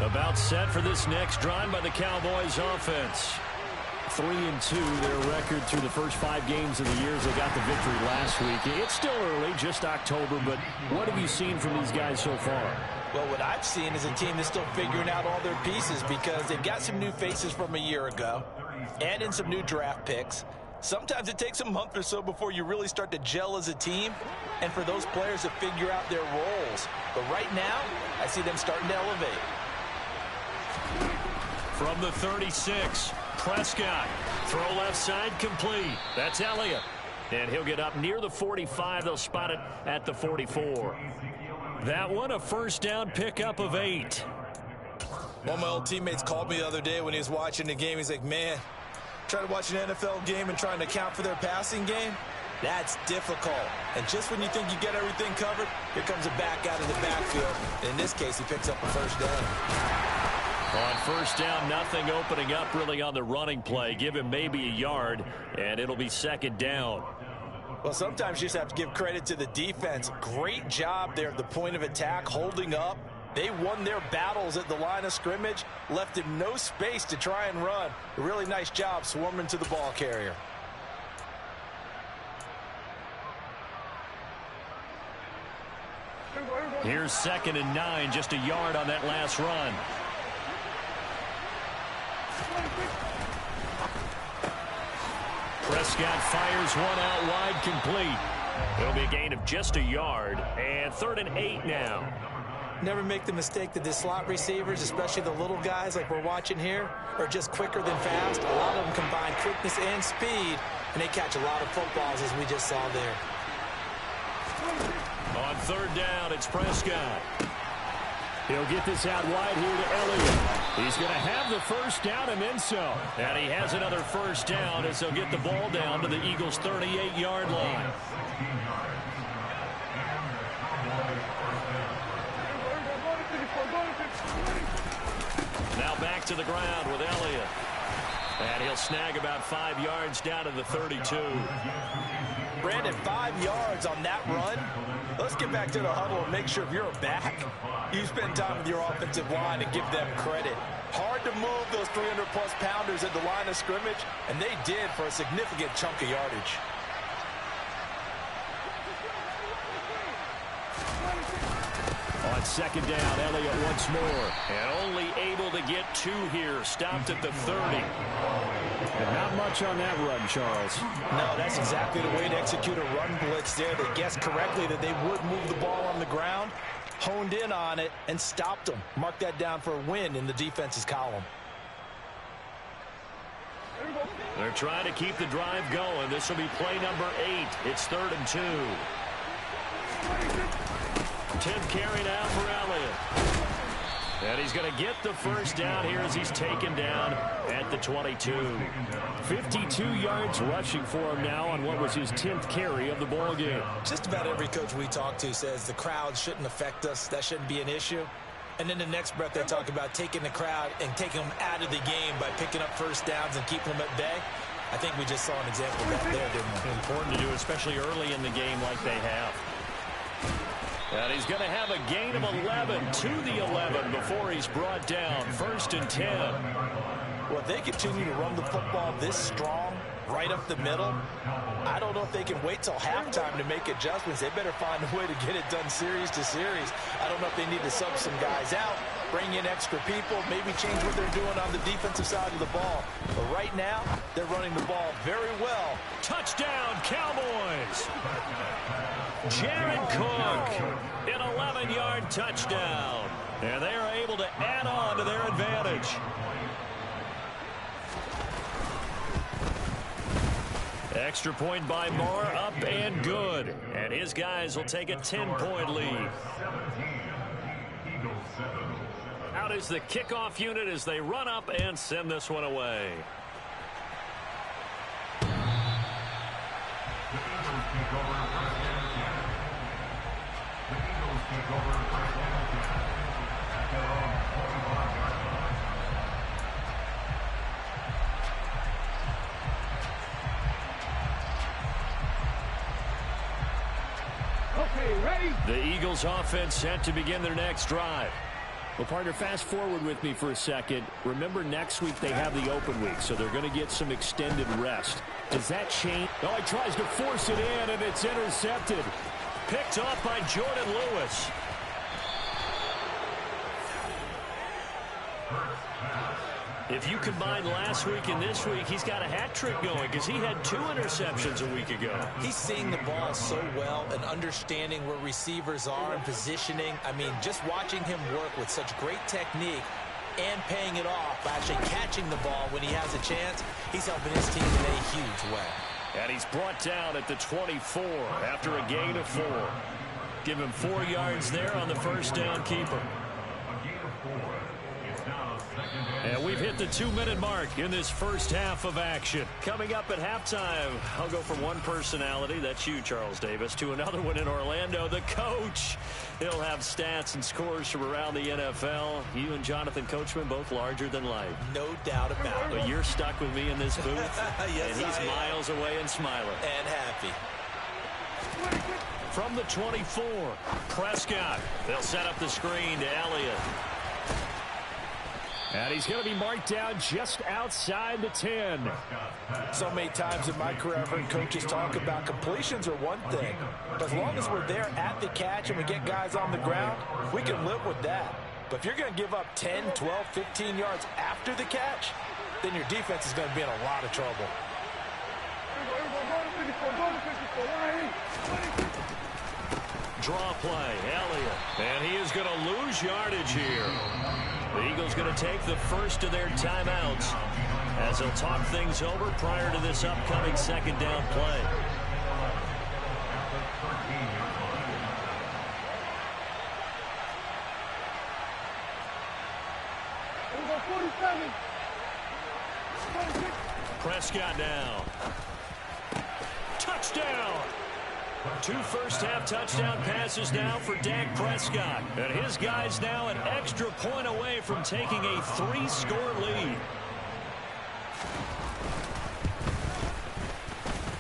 About set for this next drive by the Cowboys offense. 3-2, their record through the first 5 games of the year as they got the victory last week. It's still early, just October, but what have you seen from these guys so far? Well, what I've seen is a team that's still figuring out all their pieces because they've got some new faces from a year ago and in some new draft picks. Sometimes it takes a month or so before you really start to gel as a team and for those players to figure out their roles. But right now, I see them starting to elevate. From the 36, Prescott. Throw left side complete. That's Elliott. And he'll get up near the 45. They'll spot it at the 44. That one a first down pickup of 8. One of my old teammates called me the other day when he was watching the game. He's like, man, trying to watch an NFL game and trying to account for their passing game, that's difficult. And just when you think you get everything covered, here comes a back out of the backfield. And in this case, he picks up a first down. On first down, nothing opening up really on the running play. Give him maybe a yard, and it'll be second down. Well, sometimes you just have to give credit to the defense. Great job there at the point of attack, holding up. They won their battles at the line of scrimmage, left him no space to try and run. A really nice job swarming to the ball carrier. Here's 2nd and 9, just a yard on that last run. Prescott fires one out wide, complete. It'll be a gain of just a yard, and 3rd and 8 now. Never make the mistake that the slot receivers, especially the little guys like we're watching here, are just quicker than fast. A lot of them combine quickness and speed, and they catch a lot of footballs, as we just saw there. On 3rd down, it's Prescott. He'll get this out wide here to Elliott. He's going to have the first down and then some. And he has another first down as they'll get the ball down to the Eagles' 38-yard line. Now back to the ground with Elliott. And he'll snag about 5 yards down to the 32. Brandon, 5 yards on that run. Let's get back to the huddle and make sure if you're a back, you spend time with your offensive line and give them credit. Hard to move those 300-plus pounders at the line of scrimmage, and they did for a significant chunk of yardage. On 2nd down, Elliott once more. And only able to get 2 here. Stopped at the 30. And not much on that run, Charles. No, that's exactly the way to execute a run blitz there. They guessed correctly that they would move the ball on the ground, honed in on it, and stopped them. Mark that down for a win in the defense's column. They're trying to keep the drive going. This will be play number 8. It's 3rd and 2. 10th carry now for Elliott. And he's going to get the first down here as he's taken down at the 22. 52 yards rushing for him now on what was his 10th carry of the ball game. Just about every coach we talk to says the crowd shouldn't affect us. That shouldn't be an issue. And then the next breath they talk about taking the crowd and taking them out of the game by picking up first downs and keeping them at bay. I think we just saw an example of that there, didn't we? Important to do, especially early in the game like they have. And he's going to have a gain of 11 to the 11 before he's brought down. 1st and 10. Well, if they continue to run the football this strong, right up the middle, I don't know if they can wait till halftime to make adjustments. They better find a way to get it done series to series. I don't know if they need to sub some guys out, bring in extra people, maybe change what they're doing on the defensive side of the ball. But right now, they're running the ball very well. Touchdown, Cowboys! Jared Cook, an 11-yard touchdown. And they are able to add on to their advantage. Extra point by Moore, up and good. And his guys will take a 10-point lead. Out is the kickoff unit as they run up and send this one away. The Eagles offense set to begin their next drive. Well, partner, fast forward with me for a second. Remember, next week they have the open week, so they're going to get some extended rest. Does that change? Oh, he tries to force it in, and it's intercepted. Picked off by Jordan Lewis. If you combine last week and this week, he's got a hat trick going because he had 2 interceptions a week ago. He's seeing the ball so well and understanding where receivers are and positioning. I mean, just watching him work with such great technique and paying it off by actually catching the ball when he has a chance, he's helping his team in a huge way. And he's brought down at the 24 after a gain of 4. Give him 4 yards there on the first down keeper. And we've hit the 2-minute mark in this first half of action. Coming up at halftime, I'll go from one personality, that's you, Charles Davis, to another one in Orlando, the coach. He'll have stats and scores from around the NFL. You and Jonathan Coachman, both larger than life. No doubt about it. But you're stuck with me in this booth, yes, and he's miles away and smiling. And happy. From the 24, Prescott. They'll set up the screen to Elliott. And he's going to be marked down just outside the 10. So many times in my career, I've heard coaches talk about completions are one thing. But as long as we're there at the catch and we get guys on the ground, we can live with that. But if you're going to give up 10, 12, 15 yards after the catch, then your defense is going to be in a lot of trouble. Draw play, Elliott. And he is going to lose yardage here. The Eagles going to take the first of their timeouts as they'll talk things over prior to this upcoming second down play. Prescott now. Touchdown! 2 first-half touchdown passes now for Dak Prescott. And his guys now an extra point away from taking a 3-score lead.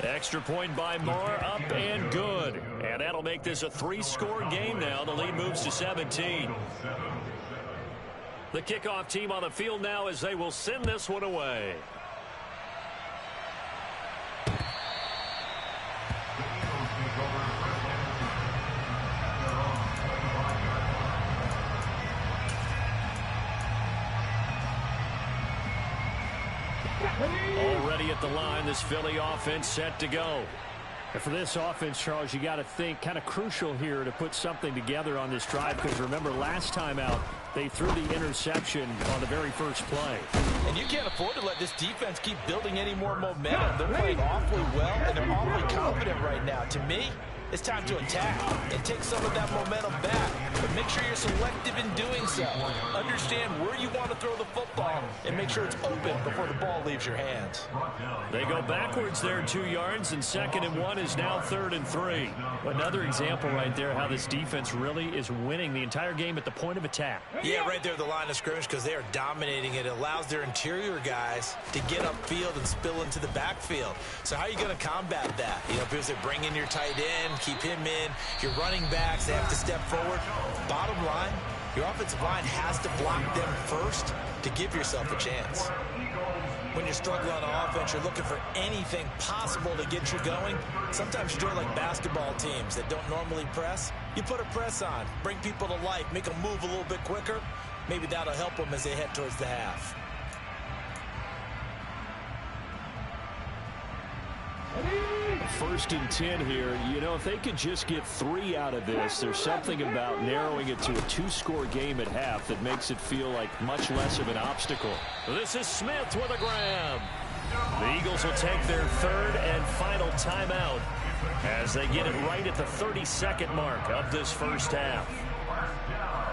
Extra point by Moore, up and good. And that'll make this a 3-score game now. The lead moves to 17. The kickoff team on the field now as they will send this one away. Already at the line, this Philly offense set to go. And for this offense, Charles, you got to think kind of crucial here to put something together on this drive, because remember last time out they threw the interception on the very first play. And you can't afford to let this defense keep building any more momentum. They're playing awfully well, and they're awfully confident right now. To me, it's time to attack and take some of that momentum back. But make sure you're selective in doing so. Understand where you want to throw the football and make sure it's open before the ball leaves your hands. They go backwards there 2 yards, and 2nd and 1 is now 3rd and 3. Another example right there how this defense really is winning the entire game at the point of attack. Yeah, right there at the line of scrimmage, because they are dominating it. It allows their interior guys to get upfield and spill into the backfield. So how are you going to combat that? You know, because they bring in your tight end, keep him in. Your running backs, they have to step forward. Bottom line, your offensive line has to block them first to give yourself a chance. When you're struggling on offense, you're looking for anything possible to get you going. Sometimes you do it like basketball teams that don't normally press. You put a press on, bring people to life, make them move a little bit quicker. Maybe that'll help them as they head towards the half. First and 10 here. You know, if they could just get 3 out of this, there's something about narrowing it to a 2-score game at half that makes it feel like much less of an obstacle. This is Smith with a grab. The Eagles will take their 3rd and final timeout as they get it right at the 32nd mark of this first half.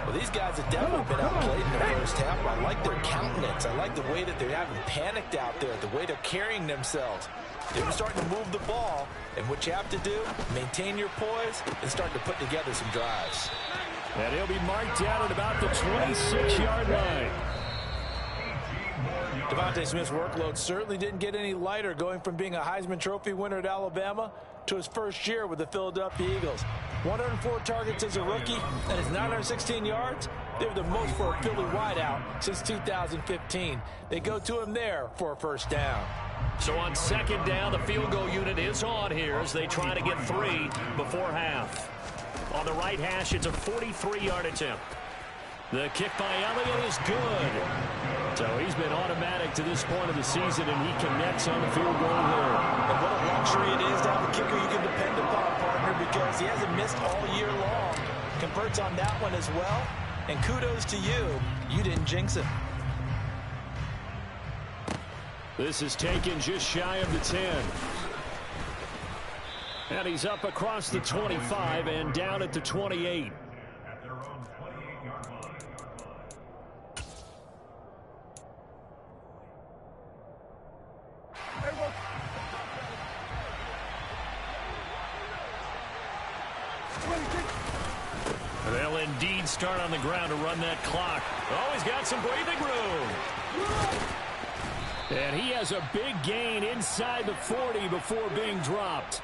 Well, these guys have definitely been outplayed in the first half. I like their countenance. I like the way that they haven't panicked out there, the way they're carrying themselves. They're starting to move the ball, and what you have to do, maintain your poise and start to put together some drives. And he'll be marked down at about the 26-yard line. DeVonta Smith's workload certainly didn't get any lighter, going from being a Heisman Trophy winner at Alabama to his first year with the Philadelphia Eagles. 104 targets as a rookie, and his 916 yards, they're the most for a Philly wideout since 2015. They go to him there for a first down. So on second down, the field goal unit is on here as they try to get 3 before half. On the right hash, it's a 43-yard attempt. The kick by Elliott is good. So he's been automatic to this point of the season, and he connects on the field goal there. And what a luxury it is to have a kicker you can depend upon, partner, because he hasn't missed all year long. Converts on that one as well. And kudos to you. You didn't jinx him. This is taken just shy of the 10. And he's up across the 25 and down at the 28. They'll indeed start on the ground to run that clock. Oh, he's got some breathing room. And he has a big gain inside the 40 before being dropped.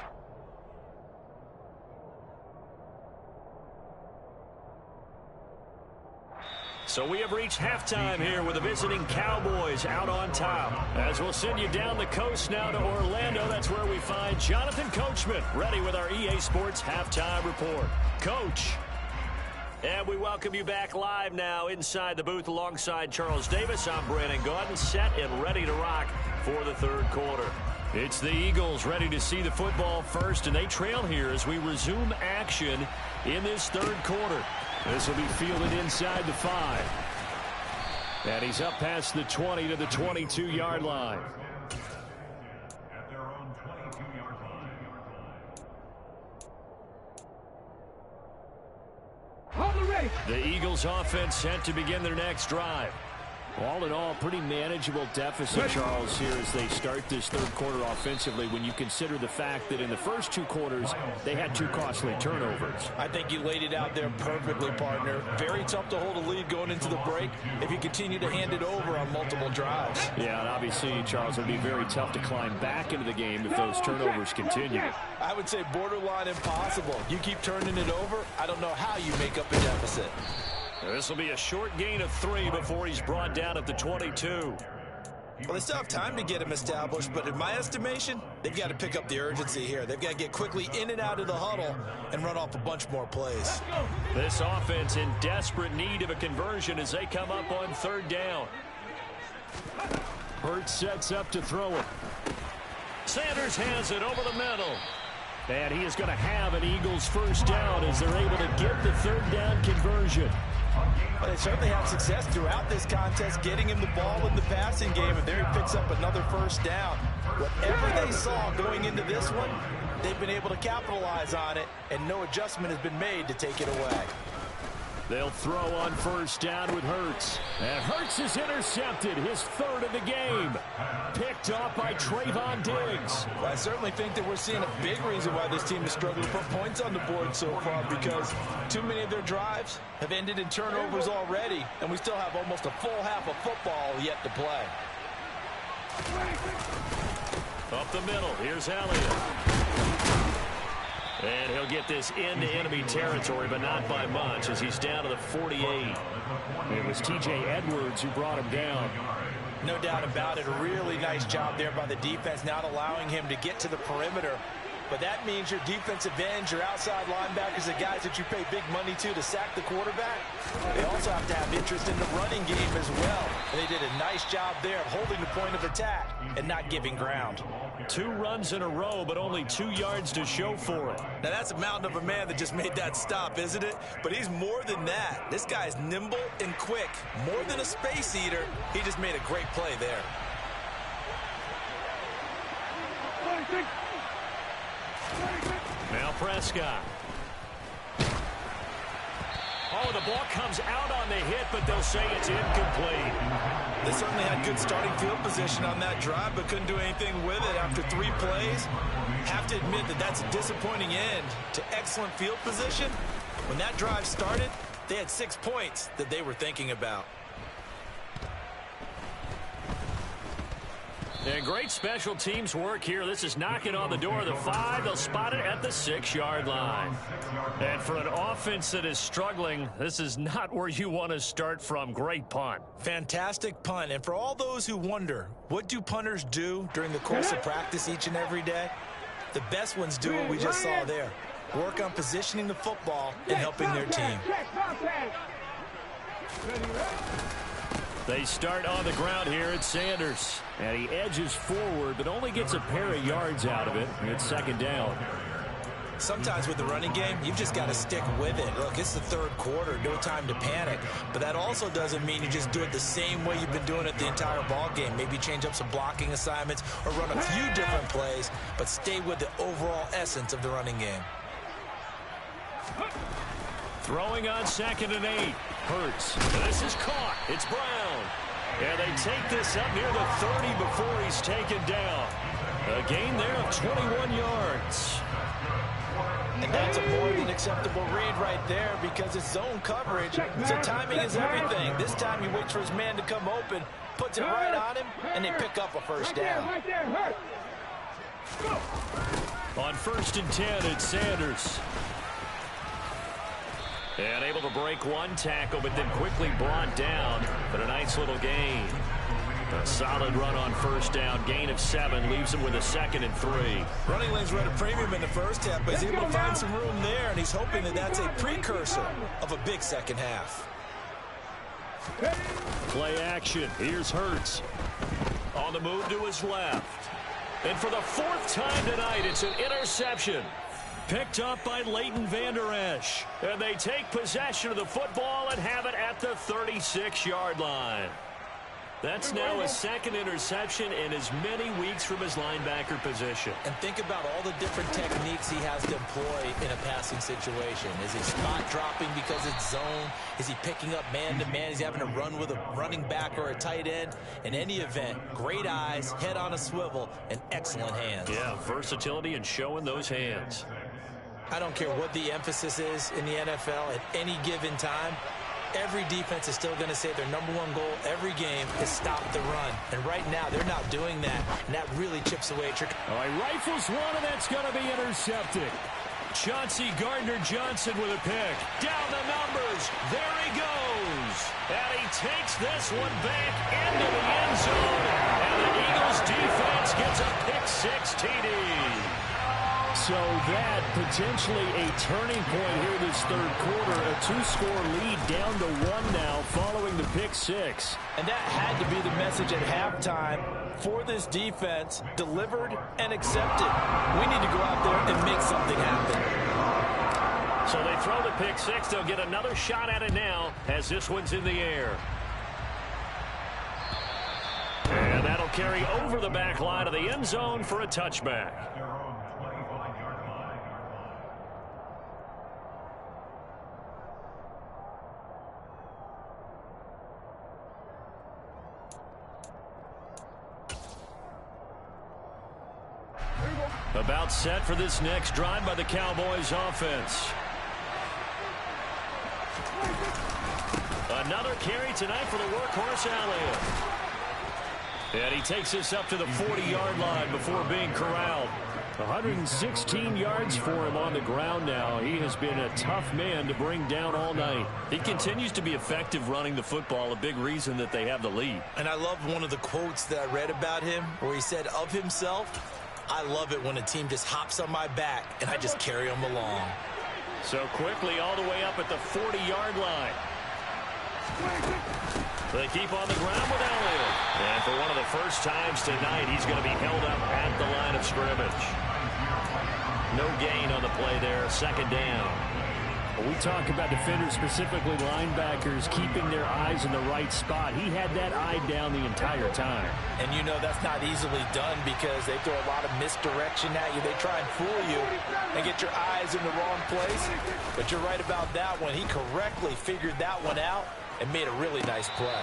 So we have reached halftime here with the visiting Cowboys out on top. As we'll send you down the coast now to Orlando, that's where we find Jonathan Coachman ready with our EA Sports Halftime Report. Coach. And we welcome you back live now inside the booth alongside Charles Davis. I'm Brandon Gaudin, set and ready to rock for the third quarter. It's the Eagles ready to see the football first, and they trail here as we resume action in this third quarter. This will be fielded inside the 5. And he's up past the 20 to the 22-yard line. The Eagles offense set to begin their next drive. All in all, pretty manageable deficit, Charles, here as they start this third quarter offensively when you consider the fact that in the first 2 quarters, they had 2 costly turnovers. I think you laid it out there perfectly, partner. Very tough to hold a lead going into the break if you continue to hand it over on multiple drives. Yeah, and obviously, Charles, it would be very tough to climb back into the game if those turnovers continue. I would say borderline impossible. You keep turning it over, I don't know how you make up a deficit. This will be a short gain of 3 before he's brought down at the 22. Well, they still have time to get him established, but in my estimation, they've got to pick up the urgency here. They've got to get quickly in and out of the huddle and run off a bunch more plays. This offense in desperate need of a conversion as they come up on third down. Hurts sets up to throw it. Sanders has it over the middle. And he is going to have an Eagles first down as they're able to get the third down conversion. Well, they certainly have success throughout this contest, getting him the ball in the passing game, and there he picks up another first down. Whatever they saw going into this one, they've been able to capitalize on it, and no adjustment has been made to take it away. They'll throw on first down with Hurts. And Hurts is intercepted, his 3rd of the game. Picked off by Trayvon Diggs. Well, I certainly think that we're seeing a big reason why this team has struggled to put points on the board so far, because too many of their drives have ended in turnovers already, and we still have almost a full half of football yet to play. Up the middle, here's Elliott. And he'll get this into enemy territory, but not by much, as he's down to the 48. It was T.J. Edwards who brought him down. No doubt about it. A really nice job there by the defense, not allowing him to get to the perimeter. But that means your defensive ends, your outside linebackers, the guys that you pay big money to sack the quarterback, they also have to have interest in the running game as well. And they did a nice job there of holding the point of attack and not giving ground. 2 runs in a row, but only 2 yards to show for it. Now, that's a mountain of a man that just made that stop, isn't it? But he's more than that. This guy's nimble and quick. More than a space eater, he just made a great play there. Now Prescott. Oh, the ball comes out on the hit, but they'll say it's incomplete. They certainly had good starting field position on that drive, but couldn't do anything with it after 3 plays. Have to admit that that's a disappointing end to excellent field position. When that drive started, they had 6 points that they were thinking about. And great special teams work here. This is knocking on the door of the 5. They'll spot it at the 6-yard line. And for an offense that is struggling, this is not where you want to start from. Great punt. Fantastic punt. And for all those who wonder, what do punters do during the course of practice each and every day? The best ones do what we just saw there. Work on positioning the football and helping their team. They start on the ground here at Sanders. And he edges forward, but only gets a pair of yards out of it. It's second down. Sometimes with the running game, you've just got to stick with it. Look, it's the third quarter, no time to panic. But that also doesn't mean you just do it the same way you've been doing it the entire ball game. Maybe change up some blocking assignments or run a few different plays, but stay with the overall essence of the running game. Throwing on 2nd and 8. Hurts. This is caught. It's Brown. And they take this up near the 30 before he's taken down. A gain there of 21 yards. And that's a more than acceptable read right there because it's zone coverage, so timing is everything. This time he waits for his man to come open, puts it right on him, and they pick up a first down. On 1st and 10, it's Sanders. And able to break one tackle, but then quickly brought down. But a nice little gain. A solid run on 1st down. Gain of 7 leaves him with a 2nd and 3. Running lanes were at a premium in the first half, but he's able to find some room there, and he's hoping that that's a precursor of a big second half. Play action. Here's Hurts. On the move to his left. And for the 4th time tonight, it's an interception. Picked up by Leighton Vander Esch. And they take possession of the football and have it at the 36-yard line. That's now his 2nd interception in as many weeks from his linebacker position. And think about all the different techniques he has to employ in a passing situation. Is he spot dropping because it's zone? Is he picking up man-to-man? Is he having to run with a running back or a tight end? In any event, great eyes, head on a swivel, and excellent hands. Yeah, versatility and showing those hands. I don't care what the emphasis is in the NFL at any given time. Every defense is still going to say their #1 goal every game is stop the run. And right now, they're not doing that, and that really chips away at your... All right, rifles one, and that's going to be intercepted. Chauncey Gardner-Johnson with a pick. Down the numbers. There he goes. And he takes this one back into the end zone. And the Eagles defense gets a pick-6 TD. So that potentially a turning point here this third quarter. A 2-score lead down to 1 now following the pick-6. And that had to be the message at halftime for this defense. Delivered and accepted. We need to go out there and make something happen. So they throw the pick-6. They'll get another shot at it now as this one's in the air. And that'll carry over the back line of the end zone for a touchback. About set for this next drive by the Cowboys offense. Another carry tonight for the workhorse Elliott. And he takes this up to the 40-yard line before being corralled. 116 yards for him on the ground now. He has been a tough man to bring down all night. He continues to be effective running the football, a big reason that they have the lead. And I loved one of the quotes that I read about him where he said of himself, I love it when a team just hops on my back and I just carry them along. So quickly all the way up at the 40-yard line. They keep on the ground with Elliott. And for one of the first times tonight, he's going to be held up at the line of scrimmage. No gain on the play there, 2nd down. We talk about defenders, specifically linebackers, keeping their eyes in the right spot. He had that eye down the entire time. And you know that's not easily done because they throw a lot of misdirection at you. They try and fool you and get your eyes in the wrong place. But you're right about that one. He correctly figured that one out and made a really nice play.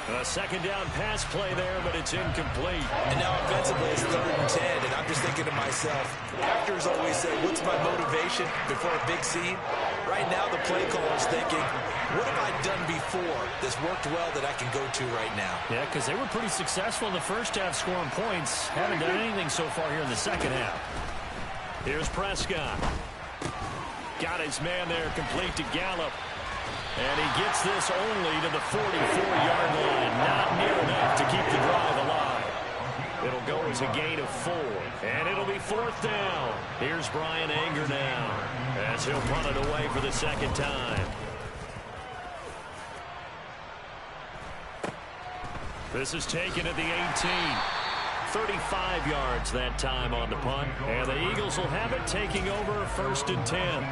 A 2nd down pass play there, but it's incomplete. And now offensively it's 3rd and 10, and I'm just thinking to myself, actors always say, what's my motivation before a big scene? Right now, the play caller's thinking, what have I done before that's worked well that I can go to right now? Yeah, because they were pretty successful in the first half scoring points. Haven't done anything so far here in the second half. Here's Prescott. Got his man there, complete to Gallup. And he gets this only to the 44-yard line. Not near enough to keep the drive alive. It'll go as a gain of 4. And it'll be 4th down. Here's Brian Anger now as he'll punt it away for the second time. This is taken at the 18. 35 yards that time on the punt. And the Eagles will have it taking over 1st and 10.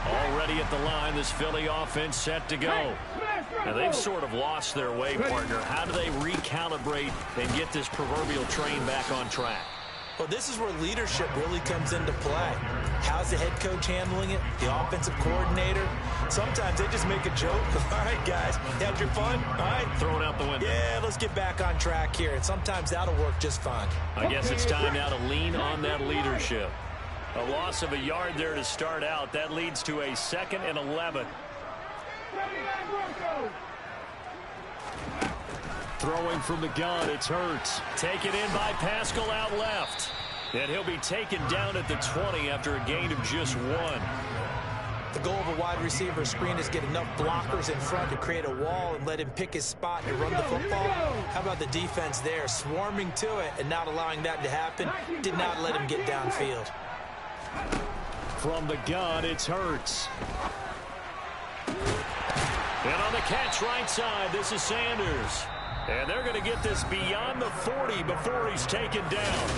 Already at the line, this Philly offense set to go. Now, they've sort of lost their way, partner. How do they recalibrate and get this proverbial train back on track? Well, this is where leadership really comes into play. How's the head coach handling it? The offensive coordinator? Sometimes they just make a joke. All right, guys, had your fun? All right. Throw it out the window. Yeah, let's get back on track here. And sometimes that'll work just fine. I guess it's time now to lean on that leadership. A loss of a yard there to start out. That leads to a 2nd and 11. Throwing from the gun, it's Hurts. Taken in by Pascal out left. And he'll be taken down at the 20 after a gain of just 1. The goal of a wide receiver screen is get enough blockers in front to create a wall and let him pick his spot and run the football. How about the defense there, swarming to it and not allowing that to happen? Did not let him get downfield. From the gun, it's Hurts. And on the catch right side, this is Sanders. And they're going to get this beyond the 40 before he's taken down.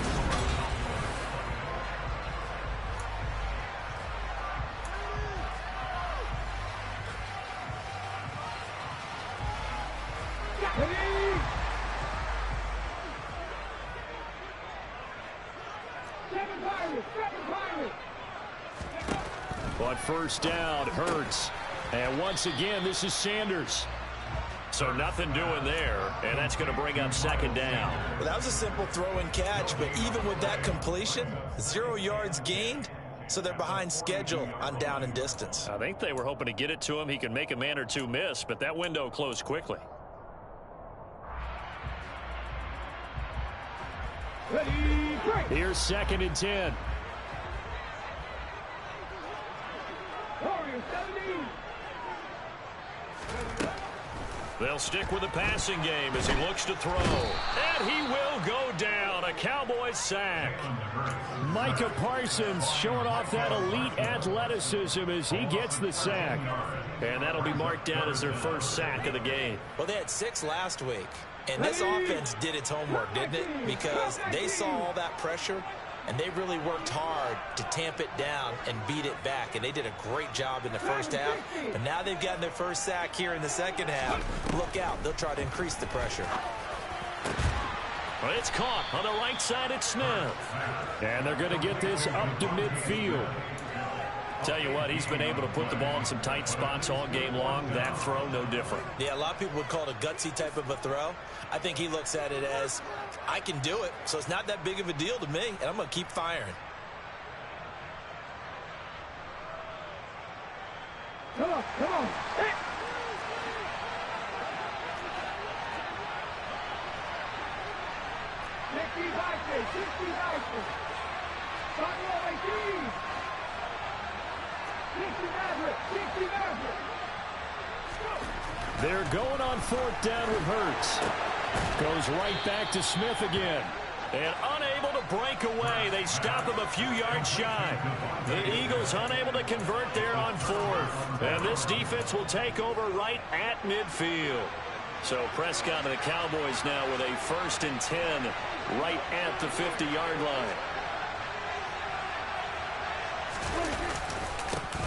But 1st down, Hurts. And once again, this is Sanders. So nothing doing there, and that's going to bring up 2nd down. Well, that was a simple throw and catch, but even with that completion, 0 yards gained, so they're behind schedule on down and distance. I think they were hoping to get it to him. He could make a man or two miss, but that window closed quickly. Here's 2nd and 10. They'll stick with the passing game as he looks to throw. And he will go down. A Cowboys sack. Micah Parsons showing off that elite athleticism as he gets the sack. And that'll be marked down as their 1st sack of the game. Well, they had 6 last week. And this offense did its homework, didn't it? Because they saw all that pressure, and they really worked hard to tamp it down and beat it back. And they did a great job in the first half. But now they've gotten their 1st sack here in the second half. Look out. They'll try to increase the pressure. Well, it's caught on the right side at Smith. And they're going to get this up to midfield. Tell you what, he's been able to put the ball in some tight spots all game long. That throw, no different. Yeah, a lot of people would call it a gutsy type of a throw. I think he looks at it as, I can do it, so it's not that big of a deal to me, and I'm going to keep firing. Come on. Hey. They're going on 4th down with Hurts. Goes right back to Smith again. And unable to break away. They stop him a few yards shy. The Eagles unable to convert there on 4th. And this defense will take over right at midfield. So Prescott and the Cowboys now with a 1st and 10 right at the 50-yard line.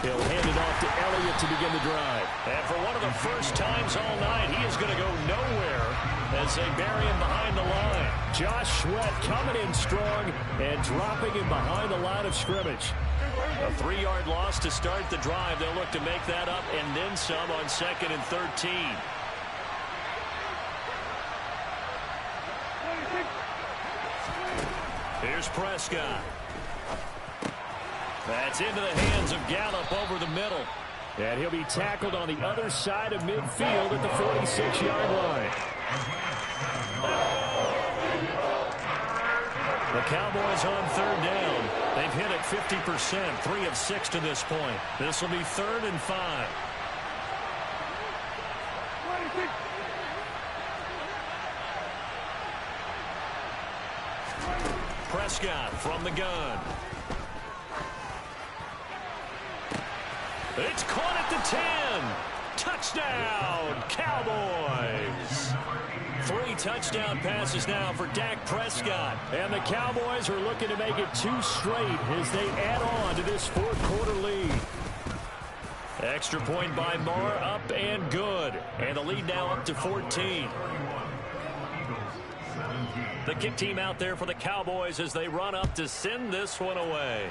He'll hand it off to Elliott to begin the drive. And for one of the first times all night, he is going to go nowhere as they bury him behind the line. Josh Sweat coming in strong and dropping him behind the line of scrimmage. A 3-yard loss to start the drive. They'll look to make that up and then some on 2nd and 13. Here's Prescott. That's into the hands of Gallup over the middle. And he'll be tackled on the other side of midfield at the 46-yard line. The Cowboys on third down. They've hit it 50%, 3 of 6 to this point. This will be 3rd and 5. Prescott from the gun. It's caught at the 10. Touchdown, Cowboys. 3 touchdown passes now for Dak Prescott. And the Cowboys are looking to make it 2 straight as they add on to this 4th quarter lead. Extra point by Moore, up and good. And the lead now up to 14. The kick team out there for the Cowboys as they run up to send this one away.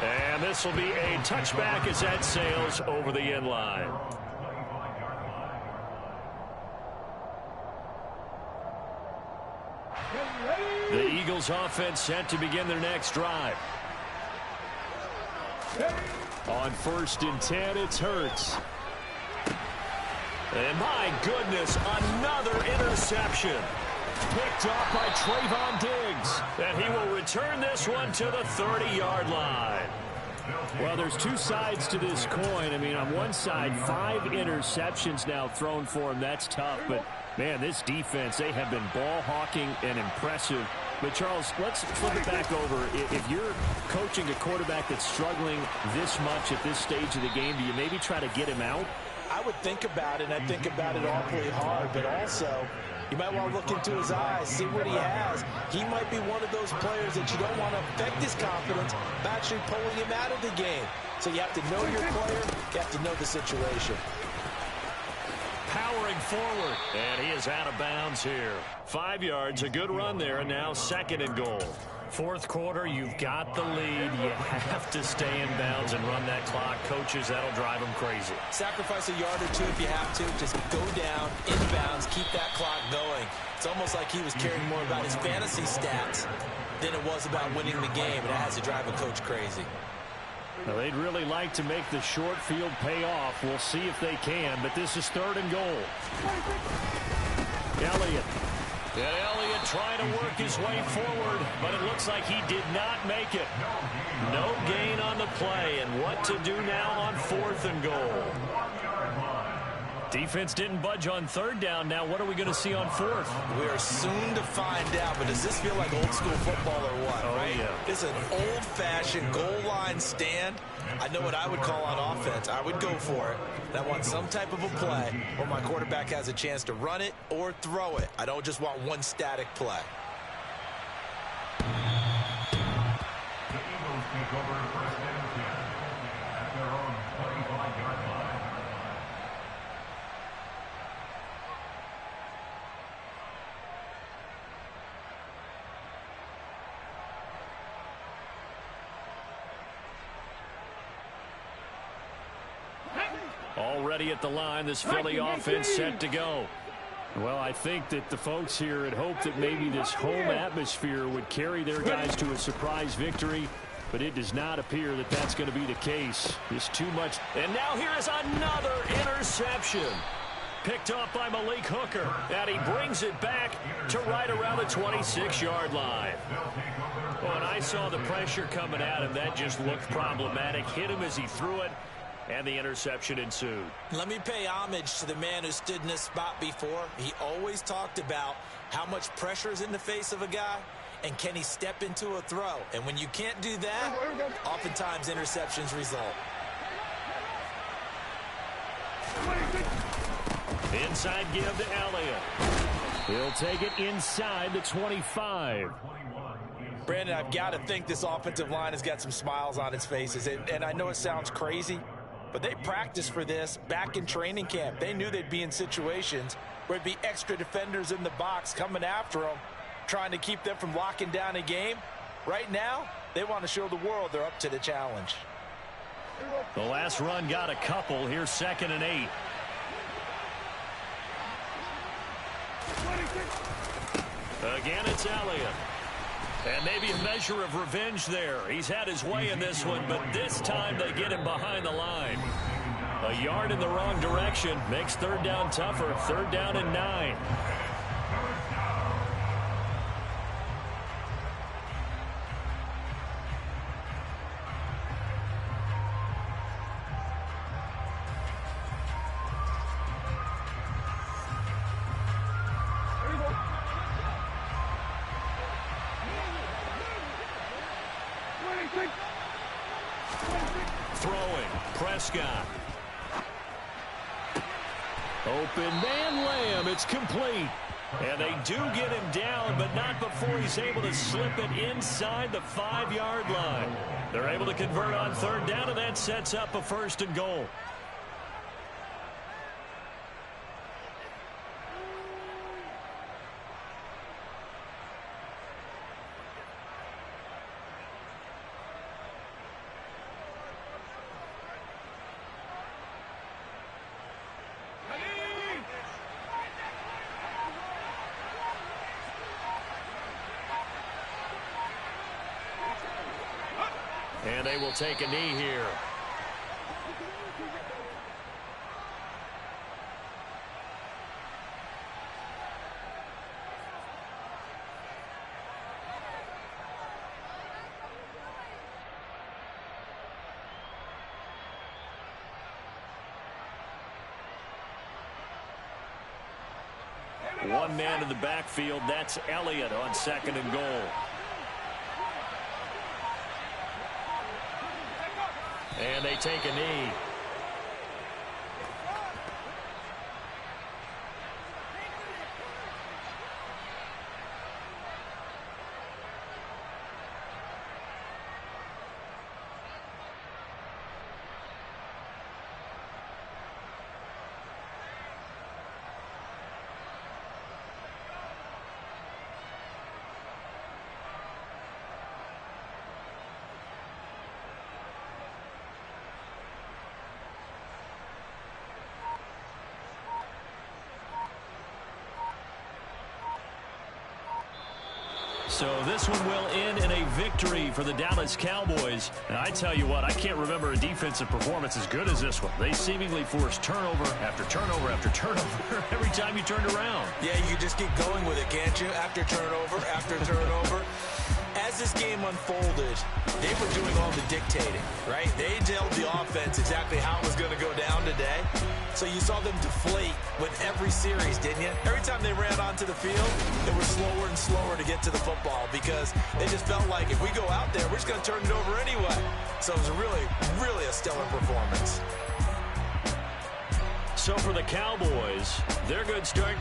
And this will be a touchback as that sails over the end line. The Eagles offense set to begin their next drive. On 1st and 10, it's Hurts. And my goodness, another interception. Picked off by Trayvon Diggs. And he will return this one to the 30-yard line. Well, there's 2 sides to this coin. I mean, on one side, 5 interceptions now thrown for him. That's tough. But, man, this defense, they have been ball hawking and impressive. But, Charles, let's flip it back over. If you're coaching a quarterback that's struggling this much at this stage of the game, do you maybe try to get him out? I would think about it, and I think about it awfully hard, but also you might want to look into his eyes, see what he has. He might be one of those players that you don't want to affect his confidence by actually pulling him out of the game. So you have to know your player, you have to know the situation. Powering forward, and he is out of bounds here. 5 yards, a good run there, and now 2nd and goal. 4th quarter, you've got the lead. You have to stay in bounds and run that clock. Coaches, that'll drive them crazy. Sacrifice a yard or 2 if you have to. Just go down, in bounds, keep that clock going. It's almost like he was caring more about his fantasy stats than it was about winning the game, and that has to drive a coach crazy. Well, they'd really like to make the short field pay off. We'll see if they can, but this is 3rd and goal. Elliott. And Elliott trying to work his way forward, but it looks like he did not make it. No gain on the play, and what to do now on 4th and goal. Defense didn't budge on 3rd down. Now what are we going to see on 4th? We are soon to find out, but does this feel like old school football or what, right? Yeah. It's an old-fashioned goal line stand. I know what I would call on offense. I would go for it. And I want some type of a play where my quarterback has a chance to run it or throw it. I don't just want one static play. The Eagles take over 1st and 10 at their own 25-yard line. Already at the line, this Philly offense set to go. Well, I think that the folks here had hoped that maybe this home atmosphere would carry their guys to a surprise victory, but it does not appear that that's going to be the case. There's too much. And now here is another interception. Picked off by Malik Hooker, and he brings it back to right around the 26-yard line. When I saw the pressure coming at him, that just looked problematic. Hit him as he threw it, and the interception ensued. Let me pay homage to the man who stood in this spot before. He always talked about how much pressure is in the face of a guy, and can he step into a throw. And when you can't do that, oftentimes interceptions result. Inside give to Elliott. He'll take it inside the 25. Brandon, I've got to think this offensive line has got some smiles on its faces. And I know it sounds crazy, but they practiced for this back in training camp. They knew they'd be in situations where it'd be extra defenders in the box coming after them, trying to keep them from locking down a game. Right now, they want to show the world they're up to the challenge. The last run got a couple. Here's 2nd and 8. Again, it's Elliott. And maybe a measure of revenge there. He's had his way in this one, but this time they get him behind the line. A yard in the wrong direction makes third down tougher. Third down and 9. Throwing, Prescott. Open man, Lamb. It's complete. And they do get him down, but not before he's able to slip it inside the 5-yard line. They're able to convert on third down, and that sets up a 1st and goal. And they will take a knee here. One man in the backfield. That's Elliott on 2nd and goal. And they take a knee. So this one will end in a victory for the Dallas Cowboys. And I tell you what, I can't remember a defensive performance as good as this one. They seemingly forced turnover after turnover after turnover every time you turned around. Yeah, you can just keep going with it, can't you? After turnover. As this game unfolded, they were doing all the dictating, right? They told the offense exactly how it was going to go down today. So you saw them deflate with every series, didn't you? Every time they ran onto the field, they were slower and slower to get to the football because they just felt like if we go out there, we're just going to turn it over anyway. So it was really a stellar performance. So for the Cowboys, their good start